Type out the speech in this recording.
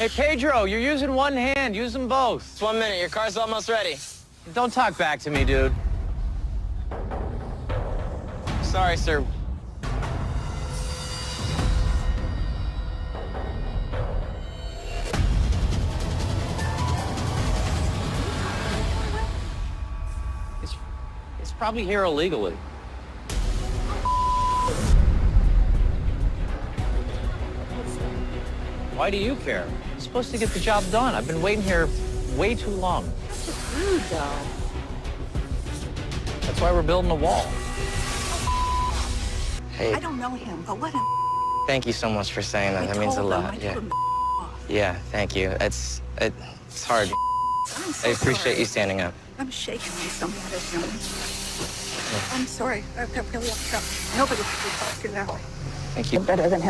Hey, Pedro, you're using one hand. Use them both. It's 1 minute. Your car's almost ready. Don't talk back to me, dude. Sorry, sir. It's probably here illegally. Why do you care? You're supposed to get the job done. I've been waiting here way too long. That's just rude, though. That's why we're building a wall. Hey, I don't know him, but let him. thank you so much for saying that. That means a lot. Yeah. Yeah, thank you. It's hard. I'm so I appreciate sorry. you standing up. I'm shaking like something this young. I'm sorry. I got really upset. Nobody should be talking that way. Thank you. Better than him.